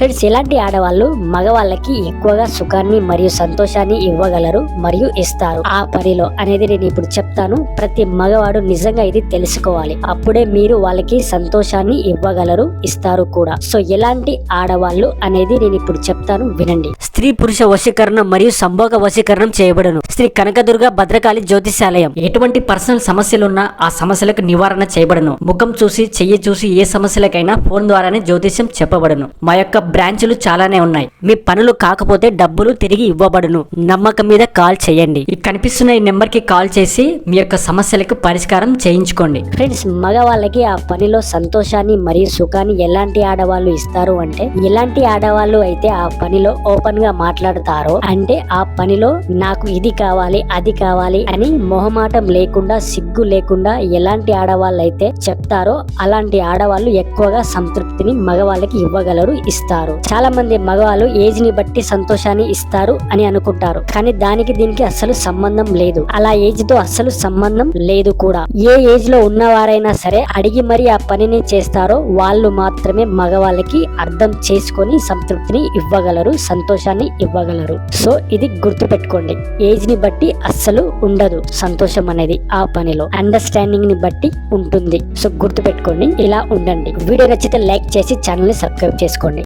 Friends, ఇలాంటి ఆడవాళ్ళు మగవాళ్ళకి ఎక్కువగా సుఖాన్ని మరియు సంతోషాన్ని ఇవ్వగలరు మరియు ఇస్తారు ఆ పనిలో అనేది నేను ఇప్పుడు చెప్తాను. ప్రతి మగవాడు నిజంగా ఇది తెలుసుకోవాలి. అప్పుడే మీరు వాళ్ళకి సంతోషాన్ని ఇవ్వగలరు, ఇస్తారు కూడా. సో ఎలాంటి ఆడవాళ్ళు అనేది నేను ఇప్పుడు చెప్తాను, వినండి. స్త్రీ పురుష వశీకరణం మరియు సంభోగ వశీకరణం చేయబడను. శ్రీ కనకదుర్గ భద్రకాళి జ్యోతిషాలయం. ఎటువంటి పర్సనల్ సమస్యలున్నా ఆ సమస్యలకు నివారణ చేయబడను. ముఖం చూసి, చెయ్యి చూసి ఏ సమస్యలకైనా ఫోన్ ద్వారానే జ్యోతిష్యం చెప్పబడను. మా యొక్క బ్రాంచులు చాలానే ఉన్నాయి. మీ పనులు కాకపోతే డబ్బులు తిరిగి ఇవ్వబడును. నమ్మకం మీద కాల్ చేయండి. ఈ కనిపిస్తున్న ఈ నెంబర్ కి కాల్ చేసి మీ యొక్క సమస్యలకు పరిష్కారం చేయించుకోండి. ఫ్రెండ్స్, మగవాళ్ళకి ఆ పనిలో సంతోషాన్ని మరియు సుఖాన్ని ఎలాంటి ఆడవాళ్ళు ఇస్తారు అంటే, ఎలాంటి ఆడవాళ్ళు అయితే ఆ పనిలో ఓపెన్ గా మాట్లాడతారో, అంటే ఆ పనిలో నాకు ఇది కావాలి అది కావాలి అని మొహమాటం లేకుండా, సిగ్గు లేకుండా ఎలాంటి ఆడవాళ్ళు అయితే చెప్తారో అలాంటి ఆడవాళ్ళు ఎక్కువగా సంతృప్తిని మగవాళ్ళకి ఇవ్వగలరు, ఇస్తారు. చాలా మంది మగవాళ్ళు ఏజ్ ని బట్టి సంతోషాన్ని ఇస్తారు అని అనుకుంటారు. కానీ దానికి దీనికి అస్సలు సంబంధం లేదు. అలా ఏజ్ తో అస్సలు సంబంధం లేదు కూడా. ఏ ఏజ్ లో ఉన్నవారైనా సరే అడిగి మరి ఆ పనిని చేస్తారో వాళ్ళు మాత్రమే మగవాళ్ళకి అర్థం చేసుకొని సంతృప్తిని ఇవ్వగలరు, సంతోషాన్ని ఇవ్వగలరు. సో ఇది గుర్తు పెట్టుకోండి. ఏజ్ ని బట్టి అస్సలు ఉండదు సంతోషం అనేది. ఆ పనిలో అండర్స్టాండింగ్ ని బట్టి ఉంటుంది. సో గుర్తు పెట్టుకోండి, ఇలా ఉండండి. వీడియో నచ్చితే లైక్ చేసి ఛానల్ ని సబ్స్క్రైబ్ చేసుకోండి.